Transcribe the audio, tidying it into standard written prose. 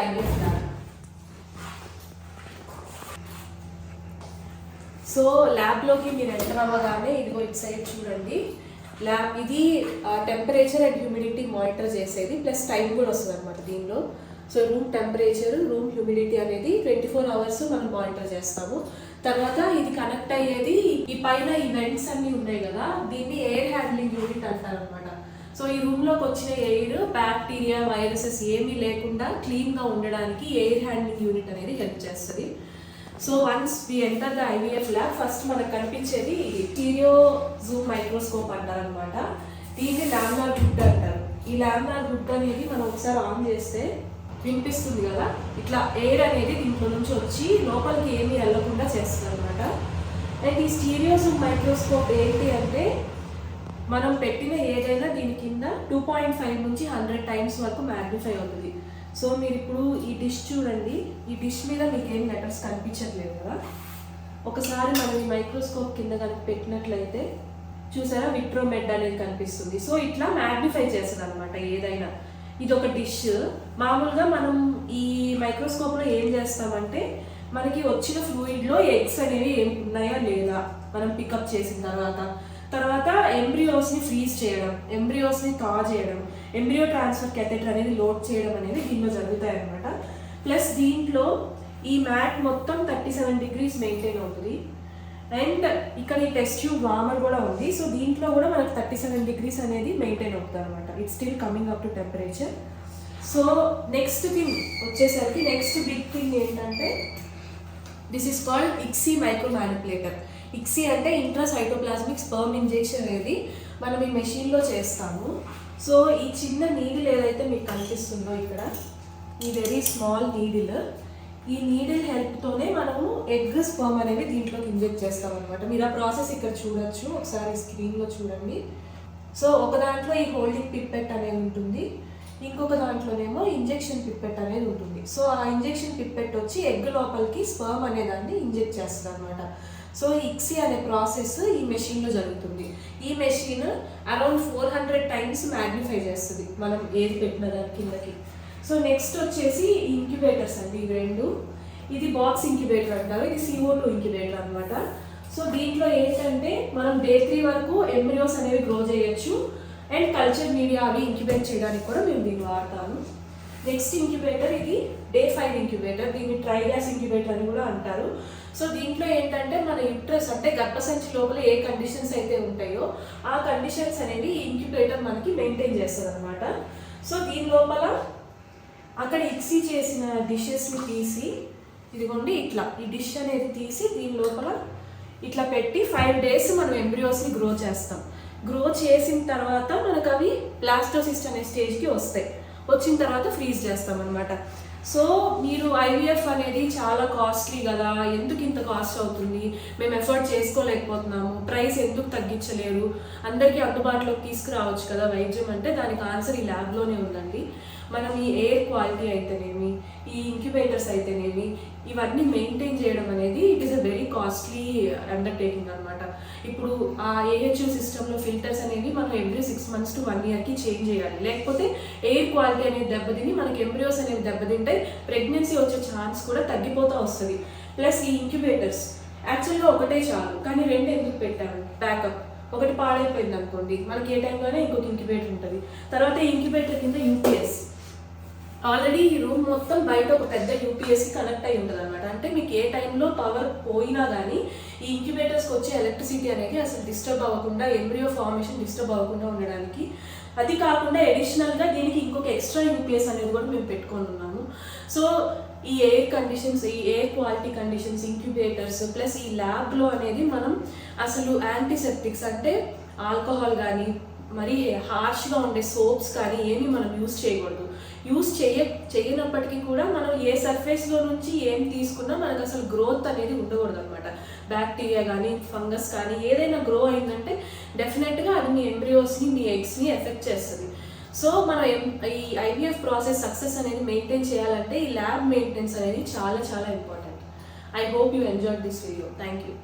IVF lab. So ల్యాబ్లోకి మీరు enter అవ్వగానే ఇదిగో ఇటు సైడ్ చూడండి. ల్యాబ్ ఇది టెంపరేచర్ అండ్ హ్యూమిడిటీ మానిటర్ చేసేది, ప్లస్ టైం కూడా వస్తుంది అనమాట దీనిలో. So room temperature, room humidity అనేది 24 hours మనం మానిటర్ చేస్తాము. తర్వాత ఇది కనెక్ట్ అయ్యేది ఈ పైన ఈ వెంట్స్ అన్నీ ఉన్నాయి కదా, దీన్ని ఎయిర్ హ్యాండ్లింగ్ యూనిట్ అంటారు అనమాట. సో ఈ రూమ్లోకి వచ్చిన ఎయిర్ బ్యాక్టీరియా వైరసెస్ ఏమీ లేకుండా క్లీన్గా ఉండడానికి ఎయిర్ హ్యాండ్లింగ్ యూనిట్ అనేది హెల్ప్ చేస్తుంది. So once we enter the IVF lab, first మనకు కనిపించేది స్టీరియో జూమ్ మైక్రోస్కోప్ అంటారనమాట. దీన్ని లామినార్ హుడ్ అంటారు. ఈ లామినార్ హుడ్ అనేది మనం ఒకసారి ఆన్ చేస్తే వినిపిస్తుంది కదా, ఇట్లా ఎయిర్ అనేది దీంట్లో నుంచి వచ్చి లోపలికి ఏమీ వెళ్ళకుండా చేస్తుంది అనమాట. అండ్ ఈ స్టీరియో జూమ్ మైక్రోస్కోప్ ఏంటి అంటే, మనం పెట్టిన ఏదైనా దీని కింద 2.5 నుంచి 100 times వరకు మ్యాగ్నిఫై అవుతుంది. సో మీరు ఇప్పుడు ఈ డిష్ చూడండి, ఈ డిష్ మీద మీకు ఏం లెటర్స్ కనిపించట్లేదు కదా. ఒకసారి మనం ఈ మైక్రోస్కోప్ కింద కనుక పెట్టినట్లయితే చూసారా, విట్రోమెడ్ అనేది కనిపిస్తుంది. సో ఇట్లా మ్యాగ్నిఫై చేస్తుంది అనమాట ఏదైనా. ఇది ఒక డిష్. మామూలుగా మనం ఈ మైక్రోస్కోప్లో ఏం చేస్తామంటే, మనకి వచ్చిన ఫ్లూయిడ్లో ఎగ్స్ అనేవి ఏం ఉన్నాయా లేదా మనం పికప్ చేసిన తర్వాత ఎంబ్రియోస్ని ఫ్రీజ్ చేయడం, ఎంబ్రియోస్ని థా చేయడం, ఎంబ్రియో ట్రాన్స్ఫర్ కెథెటర్ అనేది లోడ్ చేయడం అనేది దీనిలో జరుగుతాయి అనమాట. ప్లస్ దీంట్లో ఈ మ్యాట్ మొత్తం 37 degrees మెయింటైన్ అవుతుంది. అండ్ ఇక్కడ ఈ టెస్ట్ ట్యూబ్ వార్మర్ కూడా ఉంది. సో దీంట్లో కూడా మనకు 37 degrees అనేది మెయింటైన్ అవుతుంది అనమాట. It's still coming up to temperature. So next thing వచ్చేసరికి, నెక్స్ట్ బిగ్ థింగ్ ఏంటంటే, this is called ICSI micro manipulator. ICSI అంటే ఇంట్రాసైటోప్లాస్మిక్ స్పర్మ్ ఇంజెక్షన్ అనేది మనం ఈ మెషిన్లో చేస్తాము. సో ఈ చిన్న నీడిల్ ఏదైతే మీకు కనిపిస్తుందో ఇక్కడ, ఈ వెరీ స్మాల్ నీడిల్, ఈ నీడిల్ హెల్ప్తోనే మనము ఎగ్ స్పర్మ్ అనేది దీంట్లోకి ఇంజెక్ట్ చేస్తాం అనమాట. మీరు ఆ ప్రాసెస్ ఇక్కడ చూడొచ్చు, ఒకసారి స్క్రీన్లో చూడండి. సో ఒక దాంట్లో ఈ హోల్డింగ్ పిప్పెట్ అనేది ఉంటుంది, ఇంకొక దాంట్లోనేమో ఇంజెక్షన్ పిప్పెట్ అనేది ఉంటుంది. సో ఆ ఇంజెక్షన్ పిప్పెట్ వచ్చి ఎగ్ లోపలికి స్పర్మ్ అనే దాన్ని ఇంజెక్ట్ చేస్తుంది అనమాట. సో ICSI అనే ప్రాసెస్ ఈ మెషిన్లో జరుగుతుంది. ఈ మెషిన్ అరౌండ్ 400 times మ్యాగ్నిఫై చేస్తుంది మనం ఏది పెట్టిన దాని కిందకి. సో నెక్స్ట్ వచ్చేసి ఇంక్యుబేటర్స్ అండి, ఇవి రెండు. ఇది బాక్స్ ఇంక్యుబేటర్ అంటారు, ఇది CO2 ఇంక్యుబేటర్ అనమాట. సో దీంట్లో ఏంటంటే మనం Day 3 వరకు ఎంబ్రియోస్ అనేవి గ్రో చేయొచ్చు. అండ్ కల్చర్ మీడియా అవి ఇంక్యుబేట్ చేయడానికి కూడా మేము దీన్ని వాడతాము. నెక్స్ట్ ఇంక్యుబేటర్ ఇది Day 5 ఇంక్యుబేటర్, దీన్ని ట్రై గ్యాస్ ఇంక్యుబేటర్ అని కూడా అంటారు. సో దీంట్లో ఏంటంటే మన యుట్రస్ అంటే గర్భసంచి లోపల ఏ కండిషన్స్ అయితే ఉంటాయో ఆ కండిషన్స్ అనేవి ఈ ఇంక్యుబేటర్ మనకి మెయింటైన్ చేస్తుంది అనమాట. సో దీని లోపల అక్కడ ICSI చేసిన డిషెస్ని తీసి, ఇదిగోండి ఇట్లా ఈ డిష్ అనేది తీసి దీని లోపల ఇట్లా పెట్టి 5 days మనం ఎంబ్రియోస్ని గ్రో చేస్తాం. గ్రో చేసిన తర్వాత మనకు అవి బ్లాస్టోసిస్ట్ అనే స్టేజ్కి వస్తాయి. వచ్చిన తర్వాత ఫ్రీజ్ చేస్తాం అనమాట. సో మీరు IVF అనేది చాలా కాస్ట్లీ కదా, ఎందుకు ఇంత కాస్ట్ అవుతుంది, మేము ఎఫర్ట్ చేసుకోలేకపోతున్నాము, ప్రైస్ ఎందుకు తగ్గించలేరు, అందరికీ అందుబాటులోకి తీసుకురావచ్చు కదా వైద్యం అంటే, దానికి ఆన్సర్ ఈ ల్యాబ్లోనే ఉందండి. మనం ఈ ఎయిర్ క్వాలిటీ అయితేనేమి, ఈ ఇంక్యుబేటర్స్ అయితేనేమి, ఇవన్నీ మెయింటైన్ చేయడం అనేది it is a very costly undertaking అనమాట. ఇప్పుడు ఆ AHU సిస్టంలో ఫిల్టర్స్ అనేవి మనం ఎవ్రీ 6 months to 1 yearకి చేంజ్ చేయాలి. లేకపోతే ఎయిర్ క్వాలిటీ అనేది దెబ్బతిని మనకి ఎంబ్రియోస్ అనేవి దెబ్బతింటే ప్రెగ్నెన్సీ వచ్చే ఛాన్స్ కూడా తగ్గిపోతూ వస్తుంది. ప్లస్ ఈ ఇంక్యుబేటర్స్ యాక్చువల్గా ఒకటే చాలు, కానీ 2 ఎందుకు పెట్టాము బ్యాకప్. ఒకటి పాడైపోయింది అనుకోండి, మనకి ఏ టైంలోనే ఇంకొక ఇంక్యుబేటర్ ఉంటుంది. తర్వాత ఈ ఇంక్యుబేటర్ కింద UPS, ఆల్రెడీ ఈ రూమ్ మొత్తం బయట ఒక పెద్ద UPSకి కనెక్ట్ అయి ఉంటుంది అనమాట. అంటే మీకు ఏ టైంలో పవర్ పోయినా కానీ ఈ ఇంక్యుబేటర్స్కి వచ్చే ఎలక్ట్రిసిటీ అనేది అసలు డిస్టర్బ్ అవ్వకుండా, ఎంబ్రియో ఫార్మేషన్ డిస్టర్బ్ అవ్వకుండా ఉండడానికి. అది కాకుండా అడిషనల్గా దీనికి ఇంకొక ఎక్స్ట్రా UPS అనేది కూడా మేము పెట్టుకొని ఉన్నాము. సో ఈ ఎయిర్ కండిషన్స్, ఈ air quality conditions, incubators plus ఈ ల్యాబ్లో అనేది మనం అసలు యాంటీసెప్టిక్స్ అంటే ఆల్కహాల్ కానీ మరి హార్ష్గా ఉండే సోప్స్ కానీ ఏమి మనం యూజ్ చేయకూడదు. యూజ్ చేయనప్పటికీ కూడా మనం ఏ సర్ఫేస్లో నుంచి ఏం తీసుకున్నా మనకు అసలు గ్రోత్ అనేది ఉండకూడదు అనమాట. బ్యాక్టీరియా కానీ ఫంగస్ కానీ ఏదైనా గ్రో అయిందంటే డెఫినెట్గా అది మీ ఎంబ్రియోస్ని, మీ ఎగ్స్ని ఎఫెక్ట్ చేస్తుంది. సో మనం ఈ IVF ప్రాసెస్ సక్సెస్ అనేది మెయింటైన్ చేయాలంటే ఈ ల్యాబ్ మెయింటెనెన్స్ అనేది చాలా చాలా important. I hope you enjoyed this video. Thank you.